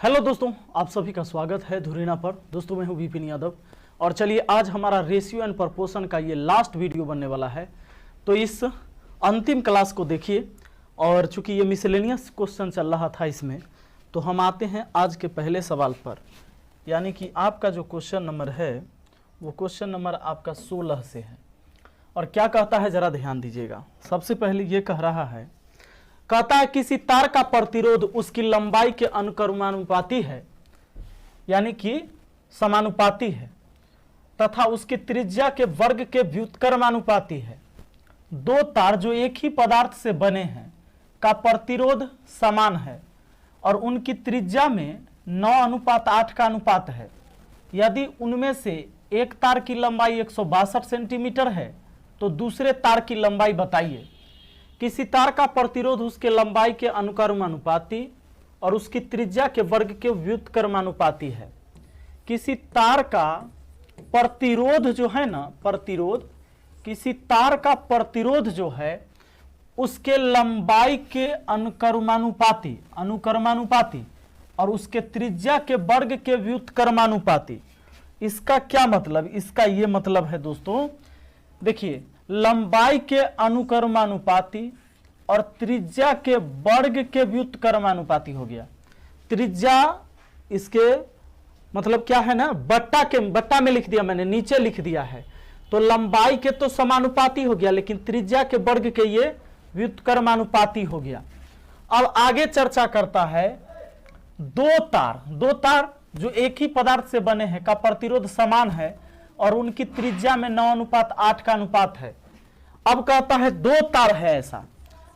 Hello दोस्तों, आप सभी का स्वागत है धुरीना पर। दोस्तों मैं हूं विपिन यादव और चलिए आज हमारा रेशियो एंड प्रपोर्शन का ये लास्ट वीडियो बनने वाला है। तो इस अंतिम क्लास को देखिए और चूंकि ये मिसलेनियस क्वेश्चन चल रहा था इसमें, तो हम आते हैं आज के पहले सवाल पर। यानी कि आपका जो क्वेश्चन नंबर है वो क्वेश्चन नंबर आपका 16 से है। और क्या कहता है जरा ध्यान दीजिएगा। सबसे पहले ये कह रहा है, कहता है किसी तार का प्रतिरोध उसकी लंबाई के अनुक्रमानुपाती है, यानी कि समानुपाती है, तथा उसकी त्रिज्या के वर्ग के व्युत्क्रमानुपाती है। दो तार जो एक ही पदार्थ से बने हैं का प्रतिरोध समान है और उनकी त्रिज्या में 9:8 का अनुपात है। यदि उनमें से एक तार की लंबाई 162 सेंटीमीटर है तो दूसरे तार की लंबाई बताइए। किसी तार का प्रतिरोध उसके लंबाई के अनुक्रमानुपाती और उसकी त्रिज्या के वर्ग के व्युत्क्रमानुपाती है। किसी तार का प्रतिरोध जो है ना, किसी तार का प्रतिरोध जो है उसके लंबाई के अनुक्रमानुपाती और उसके त्रिज्या के वर्ग के व्युत्क्रमानुपाती। इसका क्या मतलब? इसका ये मतलब है दोस्तों, देखिए, लंबाई के अनुक्रमानुपाती और त्रिज्या के वर्ग के व्युत्क्रमानुपाती हो गया। त्रिज्या इसके मतलब क्या है ना, बट्टा में लिख दिया मैंने, नीचे लिख दिया है। तो लंबाई के तो समानुपाती हो गया, लेकिन त्रिज्या के वर्ग के ये व्युत्क्रमानुपाती हो गया। अब आगे चर्चा करता है, दो तार जो एक ही पदार्थ से बने हैं का प्रतिरोध समान है और उनकी त्रिज्या में 9:8 का अनुपात है। अब कहता है दो तार है,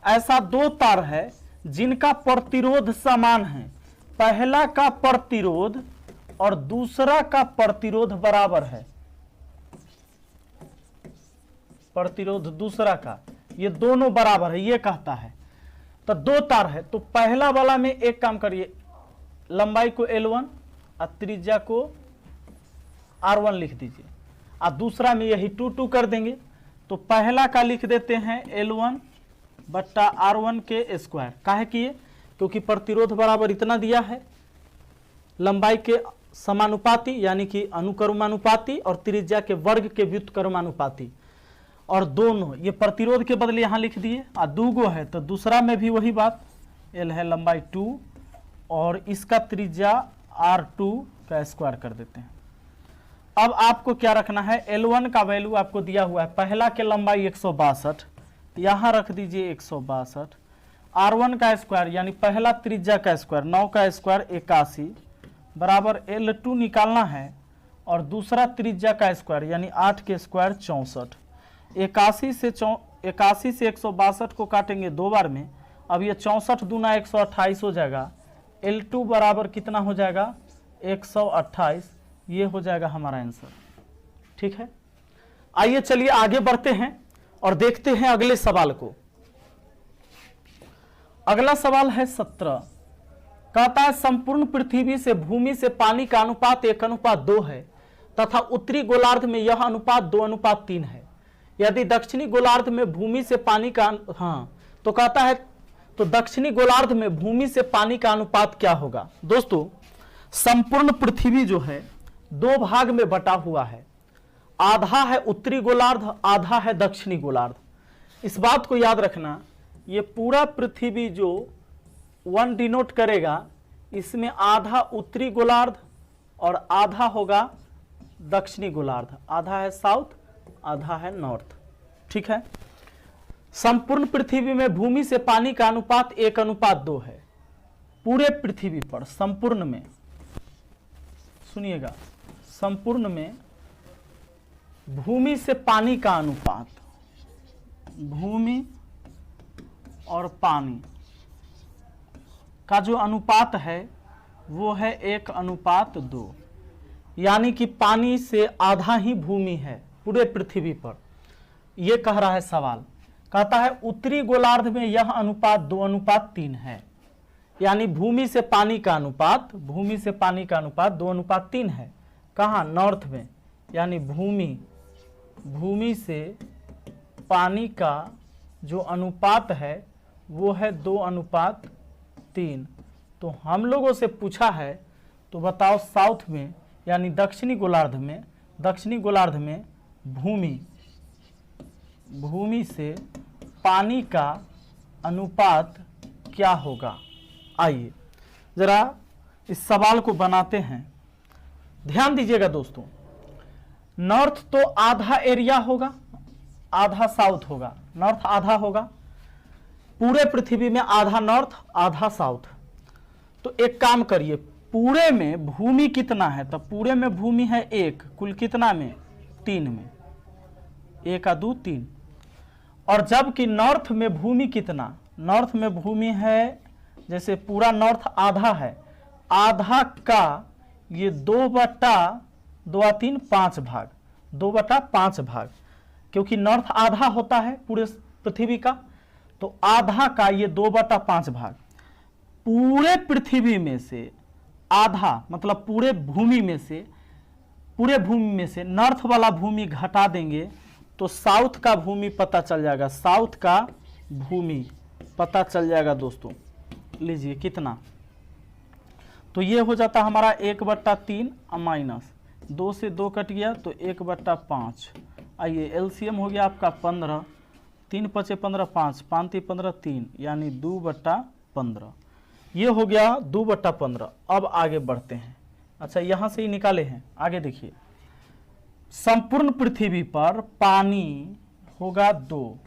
ऐसा दो तार है जिनका प्रतिरोध समान है। पहला का प्रतिरोध और दूसरा का प्रतिरोध बराबर है। प्रतिरोध दूसरा का, ये दोनों बराबर है, ये कहता है। तो दो तार है तो पहला वाला में एक काम करिए, लंबाई को L1 और त्रिज्या को R1 लिख दीजिए, और दूसरा में यही 2 कर देंगे। तो पहला का लिख देते हैं L1 बट्टा R1 के स्क्वायर। काहे किए? क्योंकि प्रतिरोध बराबर इतना दिया है, लंबाई के समानुपाती यानी कि अनुक्रमानुपाती और त्रिज्या के वर्ग के व्युत्क्रमानुपाती। और दोनों ये प्रतिरोध के बदले यहां लिख दिए, और दूगो है तो दूसरा में भी वही बात, L है लंबाई 2 और इसका त्रिज्या R2 का स्क्वायर कर देते हैं। अब आपको क्या रखना है, L1 का वैल्यू आपको दिया हुआ है, पहला के लंबाई 162, यहां रख दीजिए 162। R1 का स्क्वायर यानी पहला त्रिज्या का स्क्वायर, 9 का स्क्वायर 81 बराबर L2 निकालना है, और दूसरा त्रिज्या का स्क्वायर यानी 8 के स्क्वायर 64। 81 से 162 को काटेंगे दो बार में, अब ये 64 दूना 128 हो जाएगा। L2 बराबर कितना हो जाएगा? 128। ये हो जाएगा हमारा आंसर। ठीक है, आइए चलिए आगे बढ़ते हैं और देखते हैं अगले सवाल को। अगला सवाल है 17। कहता है संपूर्ण पृथ्वी से भूमि से पानी का अनुपात 1:2 है तथा उत्तरी गोलार्ध में यह अनुपात 2:3 है। यदि दक्षिणी गोलार्ध में भूमि से पानी का तो कहता है तो दक्षिणी गोलार्ध में भूमि से पानी का अनुपात क्या होगा? दोस्तों, संपूर्ण पृथ्वी जो है दो भाग में बटा हुआ है, आधा है उत्तरी गोलार्ध, आधा है दक्षिणी गोलार्ध। इस बात को याद रखना, ये पूरा पृथ्वी जो 1 डिनोट करेगा, इसमें आधा उत्तरी गोलार्ध और आधा होगा दक्षिणी गोलार्ध, आधा है साउथ, आधा है नॉर्थ। ठीक है, संपूर्ण पृथ्वी में भूमि से पानी का अनुपात 1:2 है। पूरे पृथ्वी पर संपूर्ण में, सुनिएगा, संपूर्ण में भूमि से पानी का अनुपात, भूमि और पानी का जो अनुपात है वो है 1:2, यानी कि पानी से आधा ही भूमि है पूरे पृथ्वी पर। यह कह रहा है सवाल, कहता है उत्तरी गोलार्ध में यह अनुपात 2:3 है, यानी भूमि से पानी का अनुपात 2:3 है। कहाँ? नॉर्थ में, यानी भूमि से पानी का जो अनुपात है वो है 2:3। तो तो हम लोगों से पूछा है, तो बताओ साउथ में यानी दक्षिणी गोलार्ध में भूमि से पानी का अनुपात क्या होगा। आइए जरा इस सवाल को बनाते हैं। ध्यान दीजिएगा दोस्तों, नॉर्थ तो आधा एरिया होगा, आधा साउथ होगा, नॉर्थ आधा होगा, पूरे पृथ्वी में आधा नॉर्थ आधा साउथ। तो एक काम करिए, पूरे में भूमि कितना है, तो पूरे में भूमि है 1, कुल कितना में 3 में, 1 का 2 3। और जबकि नॉर्थ में भूमि कितना, नॉर्थ में भूमि है, जैसे पूरा नॉर्थ आधा है, आधा का ये 2/2 5 भाग, 2/5 भाग, क्योंकि नॉर्थ आधा होता है पूरे पृथ्वी का, तो आधा का ये 2/5 भाग। पूरे पृथ्वी में से आधा, मतलब पूरे भूमि में से नॉर्थ वाला भूमि घटा देंगे तो साउथ का भूमि पता चल जाएगा, साउथ का भूमि पता चल जाएगा दोस्तों। लीजिए कितना, तो ये हो जाता हमारा 1/3 माइनस 2 से 2 कट गया तो 1/5। आइए एलसीएम हो गया आपका 15, 3 × 5 = 15, 5 × 3 = 15, 3 यानी 2/15। ये हो गया 2/15। अब आगे बढ़ते हैं। अच्छा यहाँ से ही निकाले हैं, आगे देखिए, संपूर्ण पृथ्वी पर पानी होगा 2,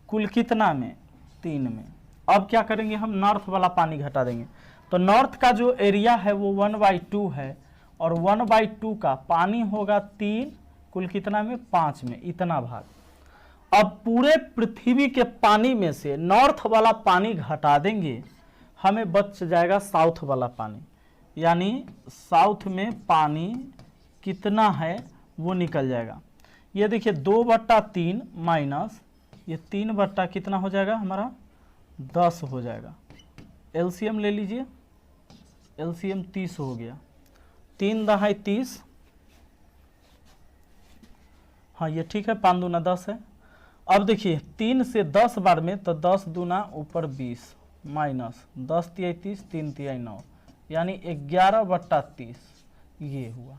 कुल कितना में 3 में। अब क्या करेंगे हम, नॉर्थ वाला पानी घटा देंगे, तो नॉर्थ का जो एरिया है वो 1/2 है, और 1/2 का पानी होगा 3, कुल कितना में 5 में, इतना भाग। अब पूरे पृथ्वी के पानी में से नॉर्थ वाला पानी घटा देंगे, हमें बच जाएगा साउथ वाला पानी, यानी साउथ में पानी कितना है वो निकल जाएगा। ये देखिए 2/3 माइनस ये 3 कितना हो जाएगा हमारा 10 हो जाएगा। एलसीएम ले लीजिए, एलसीएम 30 हो गया, 3 दहाई 30, हाँ ये ठीक है, 5 दूना 10 है। अब देखिए 3 से 10 बार में, तो 10 दूना ऊपर 20 माइनस 10 × 30, 3 × 9 यानी 11/30 ये हुआ।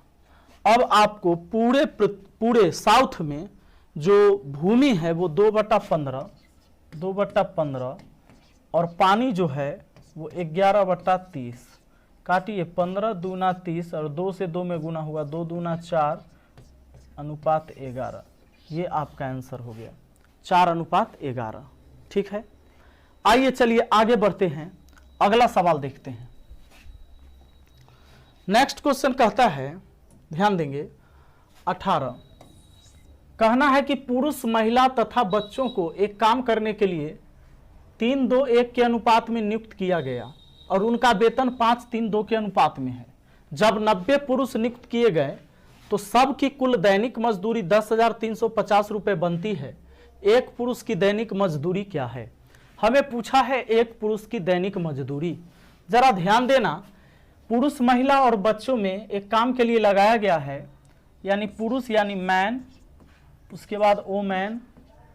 अब आपको पूरे साउथ में जो भूमि है वो 2/15 और पानी जो है वो 11/30। काटिए, 15 दूना 30 और 2 से 2 में गुना हुआ, 2 दूना 4 अनुपात 11। ये आपका आंसर हो गया 4:11। ठीक है, आइए चलिए आगे बढ़ते हैं, अगला सवाल देखते हैं। नेक्स्ट क्वेश्चन कहता है, ध्यान देंगे, 18 कहना है कि पुरुष महिला तथा बच्चों को एक काम करने के लिए 3:2:1 के अनुपात में नियुक्त किया गया और उनका वेतन 5:3:2 के अनुपात में है। जब 90 पुरुष नियुक्त किए गए तो सबकी कुल दैनिक मजदूरी 10,350 रुपये बनती है। एक पुरुष की दैनिक मजदूरी क्या है। हमें पूछा है एक पुरुष की दैनिक मजदूरी। जरा ध्यान देना, पुरुष महिला और बच्चों में एक काम के लिए लगाया गया है, यानी पुरुष यानी मैन, उसके बाद वोमैन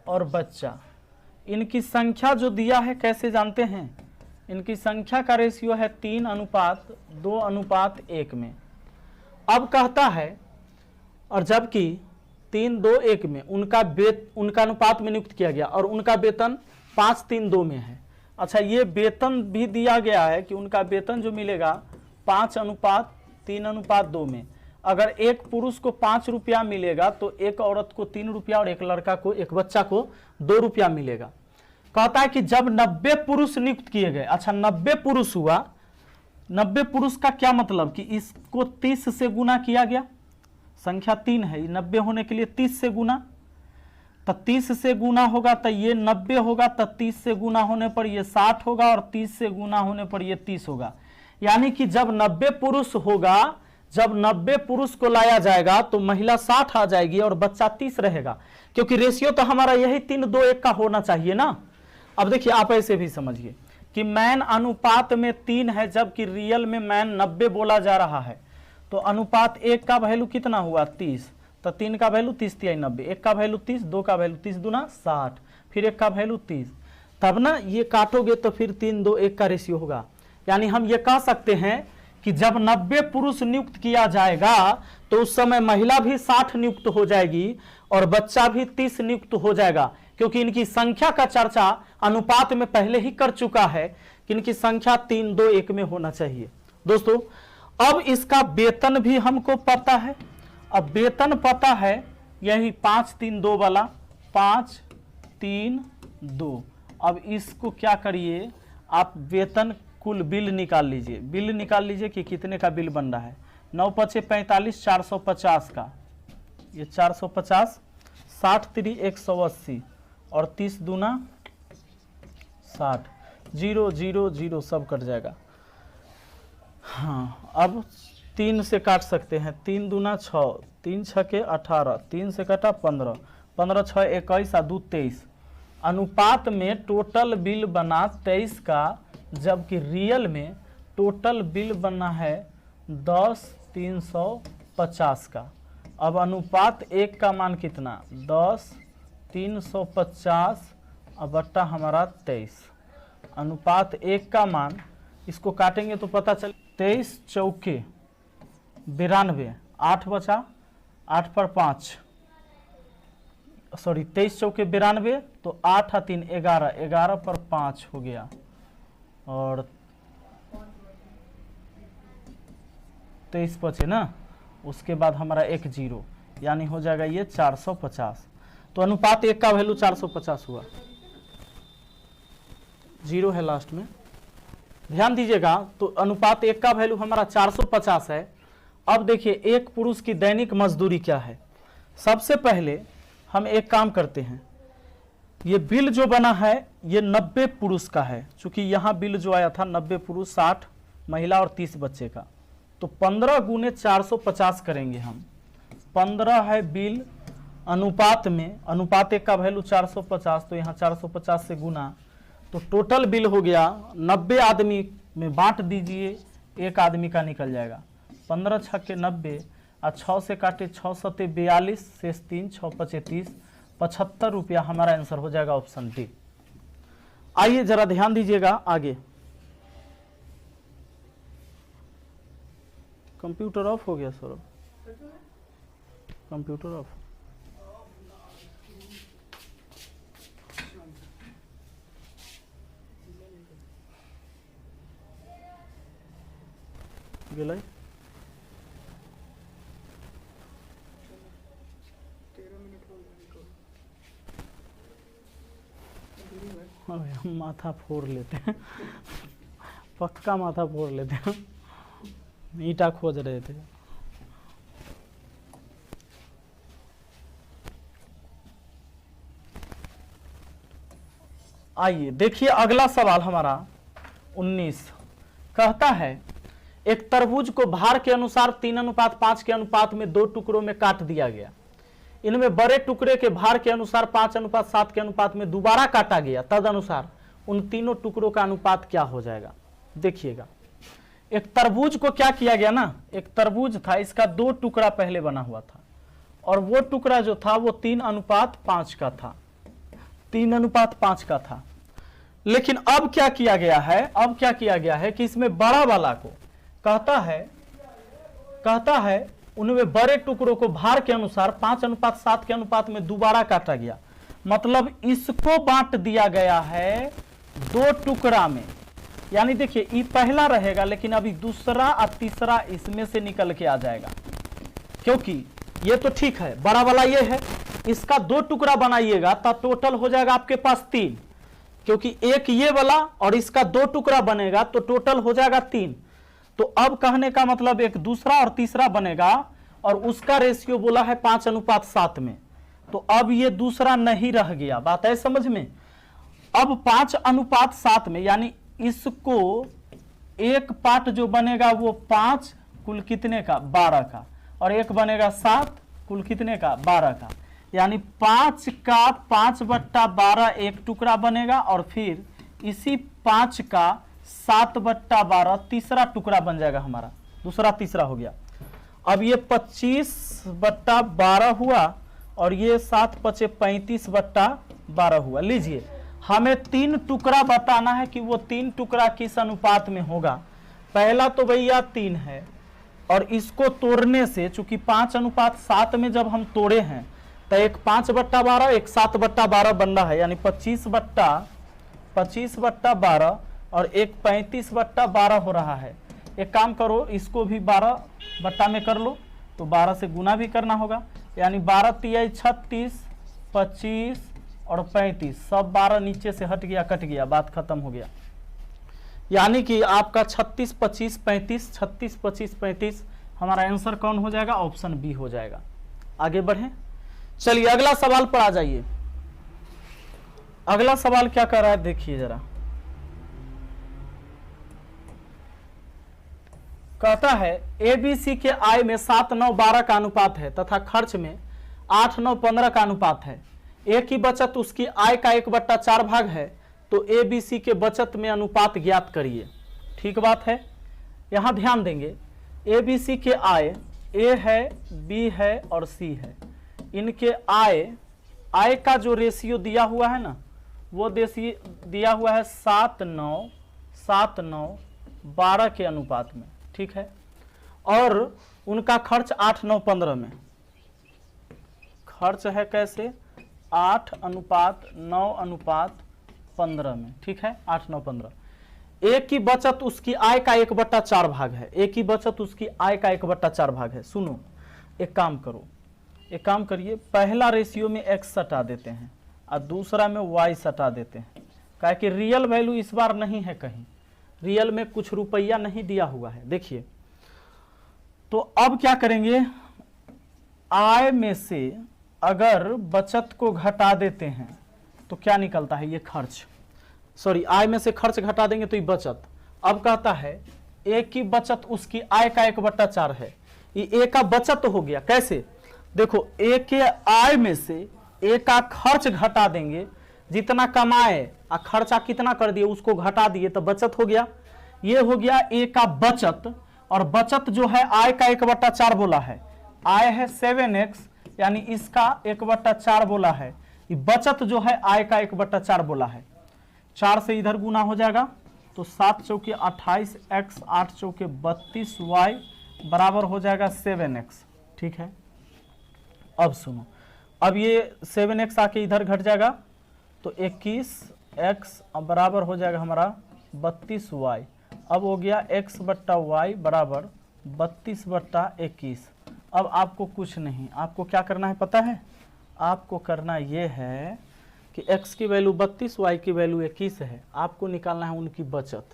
और बच्चा। इनकी संख्या जो दिया है कैसे जानते हैं, इनकी संख्या का रेशियो है 3:2:1 में। अब कहता है, और जबकि 3:2:1 में उनका अनुपात में नियुक्त किया गया और उनका वेतन 5:3:2 में है। अच्छा, ये वेतन भी दिया गया है कि उनका वेतन जो मिलेगा 5:3:2 में। अगर एक पुरुष को 5 रुपया मिलेगा तो एक औरत को 3 रुपया और एक लड़का को, एक बच्चा को 2 रुपया मिलेगा। कहता है कि जब 90 पुरुष नियुक्त किए गए। अच्छा, 90 पुरुष हुआ, 90 पुरुष का क्या मतलब कि इसको 30 से गुना किया गया, संख्या 3 है, 90 होने के लिए 30 से गुना, तो 30 से गुना होगा तो ये 90 होगा, तो 30 से गुना होने पर ये 60 होगा और 30 से गुना होने पर ये 30 होगा। यानी कि जब 90 पुरुष होगा, जब 90 पुरुष को लाया जाएगा तो महिला 60 आ जाएगी और बच्चा 30 रहेगा, क्योंकि रेशियो तो हमारा यही 3:2:1 का होना चाहिए ना। अब देखिए, आप ऐसे भी समझिए कि मैन अनुपात में 3 है, जबकि रियल में मैन 90 बोला जा रहा है, तो अनुपात 1 का वैल्यू कितना हुआ 30, तो 3 का वैल्यू 30×3=90, 1 का वैल्यू 30, 2 का वैल्यू 30 दूना 60, फिर 1 का वैल्यू 30, तब ना ये काटोगे तो फिर 3:2:1 का रेशियो होगा। यानी हम ये कह सकते हैं कि जब 90 पुरुष नियुक्त किया जाएगा तो उस समय महिला भी 60 नियुक्त हो जाएगी और बच्चा भी 30 नियुक्त हो जाएगा, क्योंकि इनकी संख्या का चर्चा अनुपात में पहले ही कर चुका है कि इनकी संख्या 3, 2, 1 में होना चाहिए। दोस्तों अब इसका वेतन भी हमको पता है। अब वेतन पता है यही 5, 3, 2 वाला 5, 3, 2। अब इसको क्या करिए आप वेतन कुल बिल निकाल लीजिए, बिल निकाल लीजिए कि कितने का बिल बन रहा है। 9 पचे 45, 450 का, ये 450, 60 3 180 और 30 दूना 60, 0 0 0 सब कट जाएगा। हाँ अब 3 से काट सकते हैं, 3 दूना 6, 3 छके 18, 3 से कटा 15, 15 6 21 और 2 23। अनुपात में टोटल बिल बना 23 का, जबकि रियल में टोटल बिल बना है 10 350 का। अब अनुपात 1 का मान कितना 10 350 और बट्टा हमारा 23। अनुपात 1 का मान इसको काटेंगे तो पता चल 23 चौके 92, 8 बचा 8 पर 5, सॉरी 23 चौके 92 तो 8 और 3 11, 11 पर 5 हो गया और 23 बचे ना। उसके बाद हमारा 1 0 यानी हो जाएगा ये 450। तो अनुपात 1 का वैल्यू 450 हुआ, 0 है लास्ट में, ध्यान दीजिएगा। तो अनुपात 1 का वैल्यू हमारा 450 है। अब देखिए एक पुरुष की दैनिक मजदूरी क्या है। सबसे पहले हम एक काम करते हैं, ये बिल जो बना है ये 90 पुरुष का है, चूंकि यहाँ बिल जो आया था 90 पुरुष 60 महिला और 30 बच्चे का, तो 15 गुने 450 करेंगे हम। 15 है बिल अनुपात में, अनुपात 1 का वैल्यू 450, तो यहाँ 450 से गुना, तो टोटल बिल हो गया 90 आदमी में बांट दीजिए, एक आदमी का निकल जाएगा। 15 छक्के 90 और 6 से काटे 6 सते 42 शेष 3 6 पचे 30, 75 रुपया हमारा आंसर हो जाएगा ऑप्शन डी। आइए जरा ध्यान दीजिएगा आगे। कंप्यूटर ऑफ हो गया सर, कंप्यूटर ऑफ। गेलै हम माथा फोड़ लेते हैं, पक्का माथा फोड़ लेते हैं, ईटा खोज रहे थे। आइए देखिए अगला सवाल हमारा 19 कहता है एक तरबूज को भार के अनुसार 3:5 के अनुपात में 2 टुकड़ों में काट दिया गया। इनमें बड़े टुकड़े के भार के अनुसार 5:7 के अनुपात में दोबारा काटा गया, तदनुसार उन तीनों टुकड़ों का अनुपात क्या हो जाएगा। देखिएगा एक तरबूज को क्या किया गया ना, एक तरबूज था, इसका 2 टुकड़ा पहले बना हुआ था और वो टुकड़ा जो था वो 3:5 का था, 3:5 का था। लेकिन अब क्या किया गया है, अब क्या किया गया है कि इसमें बड़ा वाला को कहता है उनमें बड़े टुकड़ों को भार के अनुसार 5:7 के अनुपात में दोबारा काटा गया। मतलब इसको बांट दिया गया है 2 टुकड़ा में, यानी देखिए ये पहला रहेगा लेकिन अभी दूसरा और तीसरा इसमें से निकल के आ जाएगा, क्योंकि ये तो ठीक है बड़ा वाला ये है, इसका 2 टुकड़ा बनाइएगा तो टोटल हो जाएगा आपके पास 3, क्योंकि एक ये वाला और इसका 2 टुकड़ा बनेगा तो टोटल हो जाएगा 3। तो अब कहने का मतलब एक दूसरा और तीसरा बनेगा और उसका रेशियो बोला है 5:7 में, तो अब ये दूसरा नहीं रह गया, बात है समझ में। अब 5:7 में यानी इसको एक पार्ट जो बनेगा वो 5 कुल कितने का 12 का, और एक बनेगा 7 कुल कितने का 12 का, यानी 5 का 5/12 एक टुकड़ा बनेगा और फिर इसी 5 का 7/12 तीसरा टुकड़ा बन जाएगा हमारा, दूसरा तीसरा हो गया। अब ये 25/12 हुआ और ये 7 × 5 = 35/12 हुआ। लीजिए हमें 3 टुकड़ा बताना है कि वो 3 टुकड़ा किस अनुपात में होगा। पहला तो भैया 3 है, और इसको तोड़ने से चूंकि 5:7 में जब हम तोड़े हैं तो एक 5/12 एक 7/12 बन रहा है, यानी 25/12 और एक 35/12 हो रहा है। एक काम करो, इसको भी 12 में कर लो, तो 12 से गुना भी करना होगा, यानी 12 तिहाई 36, 25 और 35, सब 12 नीचे से हट गया, कट गया, बात खत्म हो गया। यानी कि आपका 36, 25, 35, 36, 25, 35 हमारा आंसर कौन हो जाएगा? ऑप्शन बी हो जाएगा। आगे बढ़ें, चलिए अगला सवाल पर आ जाइए। अगला सवाल क्या कर रहा है देखिए जरा। कहता है एबीसी के आय में 7, 9, 12 का अनुपात है तथा खर्च में 8, 9, 15 का अनुपात है। ए की बचत उसकी आय का 1/4 भाग है, तो एबीसी के बचत में अनुपात ज्ञात करिए। ठीक बात है, यहां ध्यान देंगे। एबीसी के आय ए है, बी है और सी है। इनके आय का जो रेशियो दिया हुआ है ना, वो दिया हुआ है 7, 9, 7, 9, 12 के अनुपात में। ठीक है, और उनका खर्च 8, 9, 15 में। खर्च है कैसे? 8:9:15 में। ठीक है, 8, 9, 15। एक की बचत उसकी आय का 1/4 भाग है। एक की बचत उसकी आय का 1/4 भाग है। सुनो, एक काम करो, एक काम करिए, पहला रेशियो में x सटा देते हैं और दूसरा में y सटा देते हैं, क्या कि रियल वैल्यू इस बार नहीं है, कहीं रियल में कुछ रुपया नहीं दिया हुआ है। देखिए, तो अब क्या करेंगे, आय में से अगर बचत को घटा देते हैं तो क्या निकलता है? ये खर्च, सॉरी, आय में से खर्च घटा देंगे तो ये बचत। अब कहता है ए की बचत उसकी आय का 1/4 है। ये ए का बचत हो गया, कैसे? देखो, ए के आय में से ए का खर्च घटा देंगे, जितना कमाए और खर्चा कितना कर दिए उसको घटा दिए तो बचत हो गया। ये हो गया ए का बचत, और बचत जो है आय का 1/4 बोला है। आय है 7x, यानी इसका 1/4 बोला है। ये बचत जो है आय का 1/4 बोला है। 4 से इधर गुना हो जाएगा, तो 7 चौके 28x, 8 चौके 32y बराबर हो जाएगा 7x। ठीक है, अब सुनो, अब ये 7x आके इधर घट जाएगा, तो 21x बराबर हो जाएगा हमारा 32y। अब हो गया x/y बराबर 32/21। अब आपको कुछ नहीं, आपको क्या करना है पता है? आपको करना ये है कि x की वैल्यू 32, y की वैल्यू 21 है। आपको निकालना है उनकी बचत।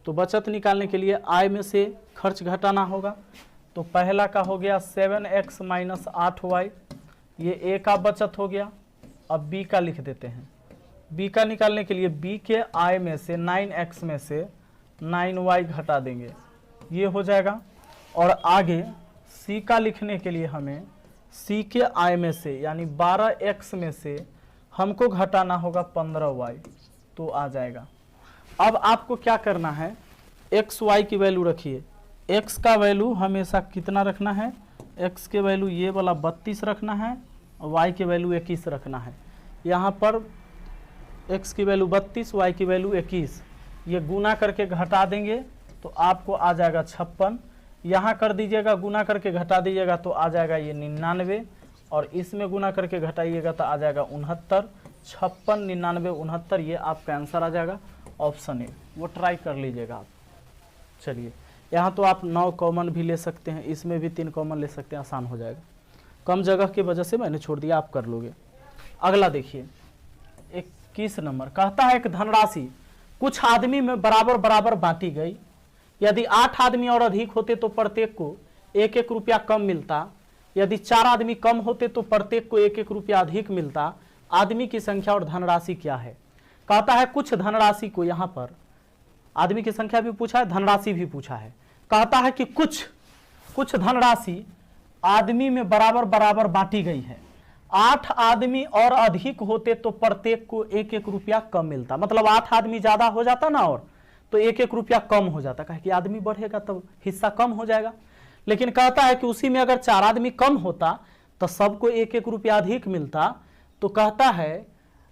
तो बचत निकालने के लिए आय में से खर्च घटाना होगा। तो पहला का हो गया 7x - 8y, ये ए का बचत हो गया। अब बी का लिख देते हैं। बी का निकालने के लिए बी के आय में से 9x में से 9y घटा देंगे, ये हो जाएगा। और आगे सी का लिखने के लिए हमें सी के आय में से यानी 12x में से हमको घटाना होगा 15y, तो आ जाएगा। अब आपको क्या करना है, एक्स वाई की वैल्यू रखिए। एक्स का वैल्यू हमेशा कितना रखना है? एक्स के वैल्यू ये वाला 32 रखना है और वाई के वैल्यू 21 रखना है। यहाँ पर एक्स की वैल्यू 32, वाई की वैल्यू 21, ये गुना करके घटा देंगे तो आपको आ जाएगा 56। यहाँ कर दीजिएगा, गुना करके घटा दीजिएगा तो आ जाएगा ये 99, और इसमें गुना करके घटाइएगा तो आ जाएगा 69। 56, 99, 69, ये आपका आंसर आ जाएगा ऑप्शन ए। वो ट्राई कर लीजिएगा आप। चलिए, यहाँ तो आप 9 कॉमन भी ले सकते हैं, इसमें भी 3 कॉमन ले सकते हैं, आसान हो जाएगा। कम जगह की वजह से मैंने छोड़ दिया, आप कर लोगे। अगला देखिए 21 नंबर, कहता है एक धनराशि कुछ आदमी में बराबर बराबर बांटी गई। यदि 8 आदमी और अधिक होते तो प्रत्येक को 1-1 रुपया कम मिलता। यदि 4 आदमी कम होते तो प्रत्येक को 1-1 रुपया अधिक मिलता। आदमी की संख्या और धनराशि क्या है? कहता है कुछ धनराशि को, यहाँ पर आदमी की संख्या भी पूछा है, धनराशि भी पूछा है। कहता है कि कुछ धनराशि आदमी में बराबर बराबर बांटी गई है। 8 आदमी और अधिक होते तो प्रत्येक को 1-1 रुपया कम मिलता। मतलब 8 आदमी ज्यादा हो जाता ना, और तो 1-1 रुपया कम हो जाता, कहे कि आदमी बढ़ेगा तो हिस्सा कम हो जाएगा। लेकिन कहता है कि उसी में अगर 4 आदमी कम होता तो सबको 1-1 रुपया अधिक मिलता। तो कहता है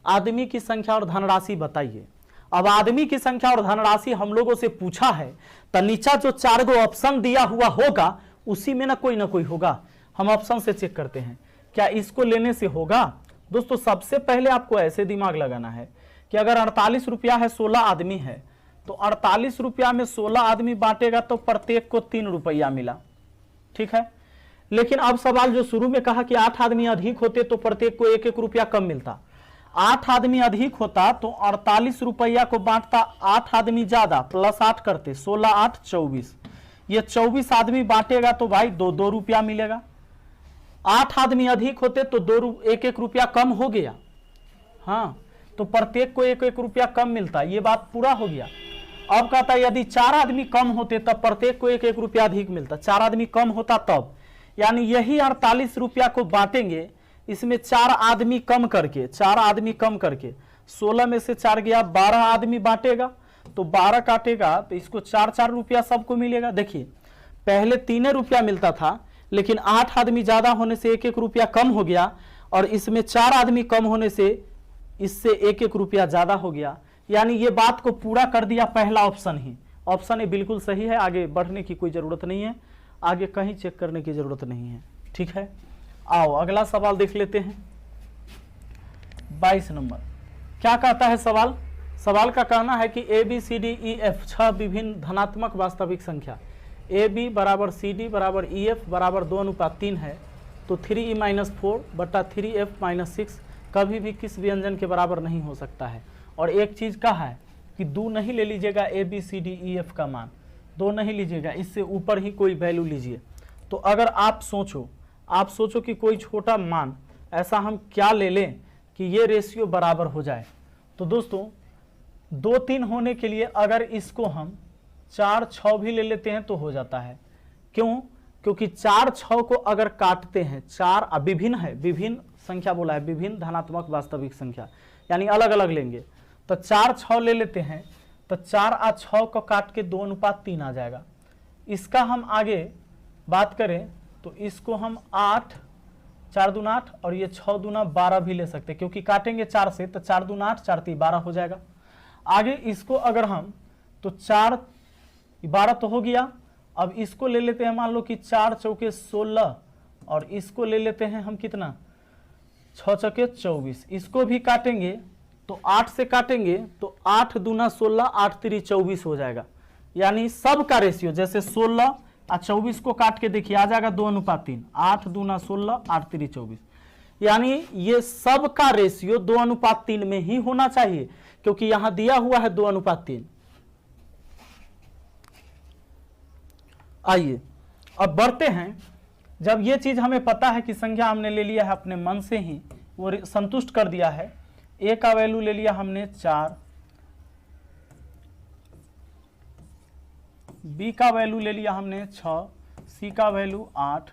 आदमी की संख्या और धनराशि बताइए। अब आदमी की संख्या और धनराशि हम लोगों से पूछा है, तो नीचा जो 4 गो ऑप्शन दिया हुआ होगा उसी में ना कोई होगा। हम ऑप्शन से चेक करते हैं, क्या इसको लेने से होगा? दोस्तों सबसे पहले आपको ऐसे दिमाग लगाना है कि अगर 48 रुपया है, 16 आदमी है, तो 48 रुपया में 16 आदमी बांटेगा तो प्रत्येक को 3 रुपया मिला, ठीक है। लेकिन अब सवाल जो शुरू में कहा कि 8 आदमी अधिक होते तो प्रत्येक को 1-1 रुपया कम मिलता। 8 आदमी अधिक होता तो 48 रुपया को बांटता 8 आदमी ज्यादा, प्लस 8 करते, 16 8 24। ये 24 आदमी बांटेगा तो भाई 2-2 रुपया मिलेगा। 8 आदमी अधिक होते तो 1-1 रुपया कम हो गया, हाँ, तो प्रत्येक को 1-1 रुपया कम मिलता। ये बात पूरा हो गया। अब कहता है यदि 4 आदमी कम होते तब प्रत्येक को 1-1 रुपया अधिक मिलता। 4 आदमी कम होता तब, यानी यही 48 रुपया को बांटेंगे, इसमें 4 आदमी कम करके 16 में से 4 गया, 12 आदमी बांटेगा तो 12 काटेगा तो इसको 4-4 रुपया सबको मिलेगा। देखिए पहले 3 रुपया मिलता था, लेकिन 8 आदमी ज्यादा होने से 1-1 रुपया कम हो गया, और इसमें 4 आदमी कम होने से इससे 1-1 रुपया ज्यादा हो गया। यानी ये बात को पूरा कर दिया पहला ऑप्शन ही। ऑप्शन ए बिल्कुल सही है, आगे बढ़ने की कोई जरूरत नहीं है, आगे कहीं चेक करने की जरूरत नहीं है, ठीक है। आओ अगला सवाल देख लेते हैं। 22 नंबर क्या कहता है सवाल? सवाल का कहना है कि A B C D E F 6 विभिन्न धनात्मक वास्तविक संख्या ए बी बराबर सी डी बराबर ई एफ बराबर 2:3 है, तो 3e-4 बटा 3f-6 कभी भी किस व्यंजन के बराबर नहीं हो सकता है। और एक चीज कहा है कि 2 नहीं ले लीजिएगा A B C D E F का मान, 2 नहीं लीजिएगा, इससे ऊपर ही कोई वैल्यू लीजिए। तो अगर आप सोचो कि कोई छोटा मान ऐसा हम क्या ले लें कि ये रेशियो बराबर हो जाए, तो दोस्तों 2-3 होने के लिए अगर इसको हम 4-6 भी ले लेते हैं तो हो जाता है। क्यों? क्योंकि 4-6 को अगर काटते हैं, 4 विभिन्न है, विभिन्न संख्या बोला है, विभिन्न धनात्मक वास्तविक संख्या, यानी अलग अलग लेंगे, तो 4-6 ले लेते हैं तो 4 और 6 को काट के 2:3 आ जाएगा। इसका हम आगे बात करें तो इसको हम 8, 4 दूना 8 और ये 6 दूना 12 भी ले सकते हैं, क्योंकि काटेंगे 4 से तो 4 दूना 8, 4 3 12 हो जाएगा। आगे इसको अगर हम तो 4 12 तो हो गया। अब इसको ले लेते हैं, मान लो कि 4 चौके 16, और इसको ले लेते हैं हम कितना, 6 चौके 24। इसको भी काटेंगे तो 8 से काटेंगे तो 8 दूना 16, 8 3 24 हो जाएगा। यानी सब का रेशियो जैसे 16 और 24 को काट के देखिए आ जाएगा 2:3, 8 दूना 16, 8 3 24। यानी ये सब का रेशियो 2:3 में ही होना चाहिए, क्योंकि यहां दिया हुआ है 2:3। आइए अब बढ़ते हैं। जब ये चीज हमें पता है कि संख्या हमने ले लिया है अपने मन से ही, वो संतुष्ट कर दिया है। ए का वैल्यू ले लिया हमने 4, बी का वैल्यू ले लिया हमने 6, सी का वैल्यू 8,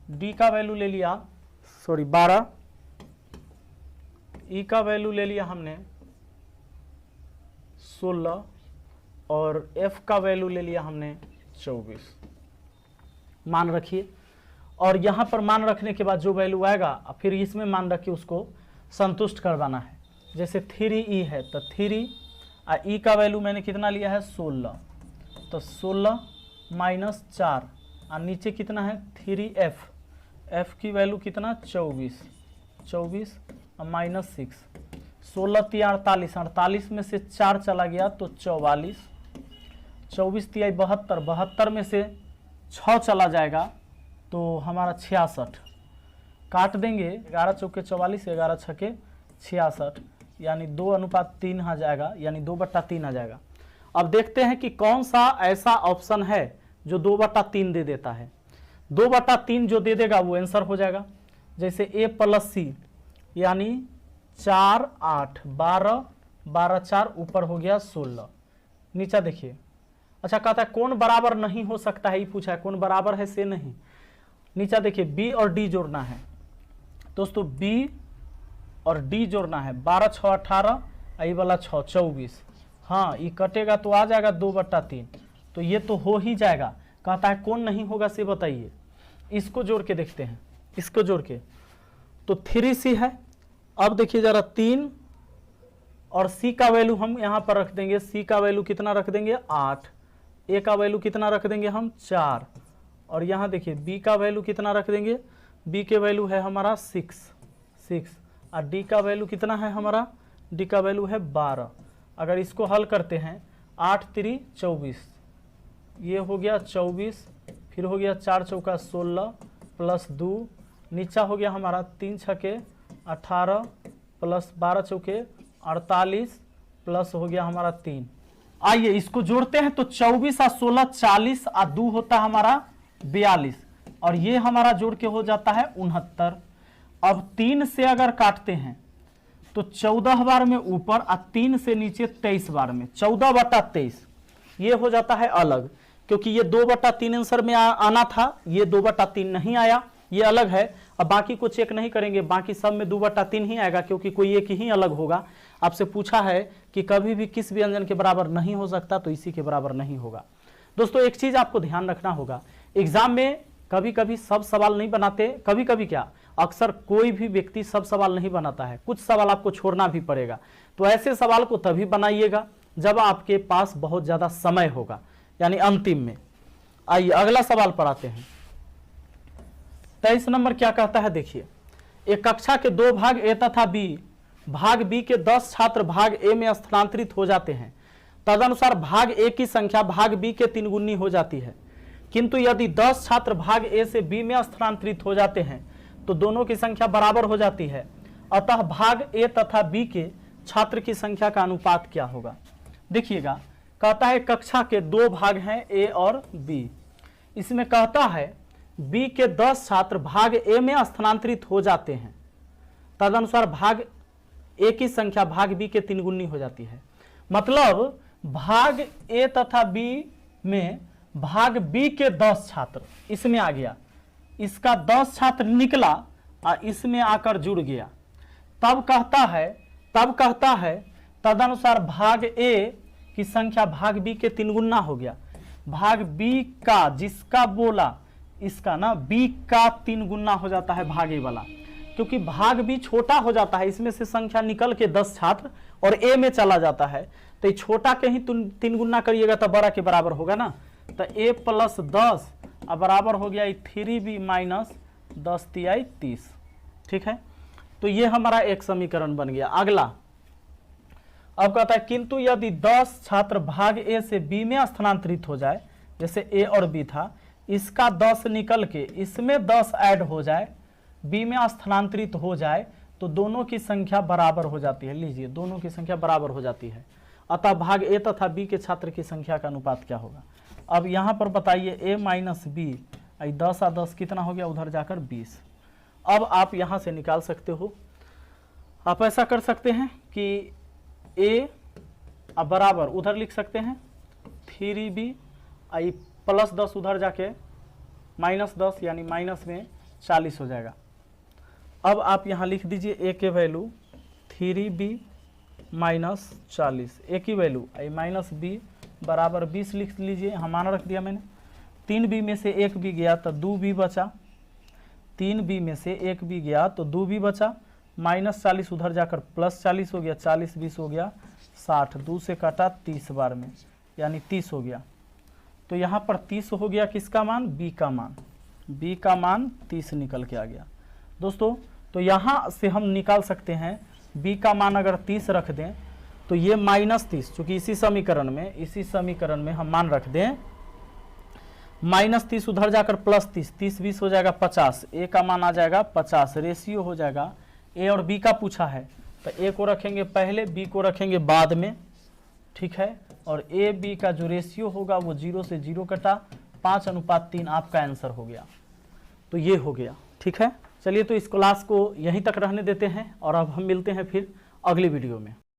डी का वैल्यू ले लिया 12, ई का वैल्यू ले लिया हमने 16, और एफ का वैल्यू ले लिया हमने 24। मान रखिए, और यहां पर मान रखने के बाद जो वैल्यू आएगा फिर इसमें मान रखिए उसको संतुष्ट करवाना है। जैसे 3e है तो 3 और ई का वैल्यू मैंने कितना लिया है 16, तो 16 माइनस 4 और नीचे कितना है 3f, f की वैल्यू कितना 24 और माइनस 6, 16 3 48, 48 में से 4 चला गया तो 44, 24 3 72, 72 में से 6 चला जाएगा तो हमारा 66, काट देंगे 11 चौके 44, 11 छके 66, यानी 2:3 आ जाएगा, यानी 2/3 आ जाएगा। अब देखते हैं कि कौन सा ऐसा ऑप्शन है जो 2/3 दे देता है। 2/3 जो दे देगा वो आंसर हो जाएगा। जैसे a प्लस सी, यानी 4 8 12, 12 4 ऊपर हो गया 16, नीचा देखिए। अच्छा कहता है कौन बराबर नहीं हो सकता है, ये पूछा है कौन बराबर है से नहीं। नीचा देखिए b और d जोड़ना है दोस्तों, b और d जोड़ना है, 12 6 18, आई वाला 6 24, हाँ ये कटेगा तो आ जाएगा 2/3, तो ये तो हो ही जाएगा। कहता है कौन नहीं होगा से बताइए। इसको जोड़ के देखते हैं, इसको जोड़ के तो 3c है अब देखिए जरा 3 और सी का वैल्यू हम यहाँ पर रख देंगे, सी का वैल्यू कितना रख देंगे 8, ए का वैल्यू कितना रख देंगे हम 4, और यहाँ देखिए बी का वैल्यू कितना रख देंगे, बी के वैल्यू है हमारा 6 और डी का वैल्यू कितना है हमारा, डी का वैल्यू है 12। अगर इसको हल करते हैं 8 3 24, ये हो गया 24, फिर हो गया 4 चौका 16 प्लस 2, नीचा हो गया हमारा 3 छके 18 प्लस 12 चौके 48 प्लस हो गया हमारा 3। आइए इसको जोड़ते हैं तो 24 और 16 40 और 2 होता है हमारा 42, और ये हमारा जोड़ के हो जाता है 69। अब 3 से अगर काटते हैं तो 14 बार में ऊपर और 3 से नीचे 23 बार में 14/23, ये हो जाता है अलग, क्योंकि ये 2/3 आंसर में आना था, ये 2/3 नहीं आया, ये अलग है। अब बाकी को चेक नहीं करेंगे, बाकी सब में 2/3 ही आएगा, क्योंकि कोई एक ही अलग होगा। आपसे पूछा है कि कभी भी किस व्यंजन के बराबर नहीं हो सकता, तो इसी के बराबर नहीं होगा। दोस्तों एक चीज आपको ध्यान रखना होगा, एग्जाम में कभी कभी सब सवाल नहीं बनाते, कभी कभी क्या अक्सर कोई भी व्यक्ति सब सवाल नहीं बनाता है, कुछ सवाल आपको छोड़ना भी पड़ेगा। तो ऐसे सवाल को तभी बनाइएगा जब आपके पास बहुत ज्यादा समय होगा, यानी अंतिम में। आइए अगला सवाल पढ़ाते हैं। 23 नंबर क्या कहता है, देखिए एक कक्षा के 2 भाग ए तथा बी, भाग बी के 10 छात्र भाग ए में स्थानांतरित हो जाते हैं, तदनुसार भाग ए की संख्या भाग बी के 3 गुनी हो जाती है। किंतु यदि 10 छात्र भाग ए से बी में स्थानांतरित हो जाते हैं तो दोनों की संख्या बराबर हो जाती है, अतः भाग ए तथा बी के छात्र की संख्या का अनुपात क्या होगा। देखिएगा कहता है कक्षा के 2 भाग हैं ए और बी, इसमें कहता है बी के 10 छात्र भाग ए में स्थानांतरित हो जाते हैं, तदनुसार भाग ए की संख्या भाग बी के 3 गुनी हो जाती है। मतलब भाग ए तथा बी में भाग बी के 10 छात्र इसमें आ गया, इसका 10 छात्र निकला और इसमें आकर जुड़ गया, तब कहता है तदनुसार भाग ए की संख्या भाग बी के 3 गुना हो गया। भाग बी का जिसका बोला इसका ना बी का 3 गुना हो जाता है भाग ए वाला, क्योंकि भाग बी छोटा हो जाता है, इसमें से संख्या निकल के 10 छात्र और ए में चला जाता है, तो ये छोटा के ही 3 गुना करिएगा तो बड़ा के बराबर होगा ना। तो a + 10 अब बराबर हो गया 3b - 10 × 30, ठीक है। तो ये हमारा एक समीकरण बन गया। अगला अब कहता है किंतु यदि 10 छात्र भाग ए से बी में स्थानांतरित हो जाए, जैसे ए और बी था, इसका 10 निकल के इसमें 10 ऐड हो जाए, बी में स्थानांतरित हो जाए, तो दोनों की संख्या बराबर हो जाती है। लीजिए दोनों की संख्या बराबर हो जाती है, अतः भाग ए तथा बी के छात्र की संख्या का अनुपात क्या होगा। अब यहाँ पर बताइए a - b, 10 और 10 कितना हो गया, उधर जाकर 20। अब आप यहाँ से निकाल सकते हो, आप ऐसा कर सकते हैं कि a अब बराबर उधर लिख सकते हैं 3b प्लस 10 उधर जाके -10 यानी माइनस में 40 हो जाएगा। अब आप यहाँ लिख दीजिए a के वैल्यू 3b - 40, a की वैल्यू -b बराबर 20 लिख लीजिए, हम मान रख दिया मैंने। 3b में से 1b गया तो 2b बचा, 3b में से 1b गया तो 2b बचा, -40 उधर जाकर +40 हो गया, 40 20 हो गया 60, 2 से काटा 30 बार में यानी 30 हो गया। तो यहाँ पर 30 हो गया, किसका मान, b का मान 30 निकल के आ गया। दोस्तों तो यहाँ से हम निकाल सकते हैं b का मान अगर 30 रख दें तो ये -30, चूंकि इसी समीकरण में हम मान रख दें -30 उधर जाकर +30, 30 20 हो जाएगा 50, a का मान आ जाएगा 50, रेशियो हो जाएगा a और b का पूछा है तो a को रखेंगे पहले, b को रखेंगे बाद में, ठीक है। और a b का जो रेशियो होगा वो 0 से 0 कटा 5:3 आपका आंसर हो गया। तो ये हो गया, ठीक है। चलिए तो इस क्लास को यहीं तक रहने देते हैं और अब हम मिलते हैं फिर अगली वीडियो में।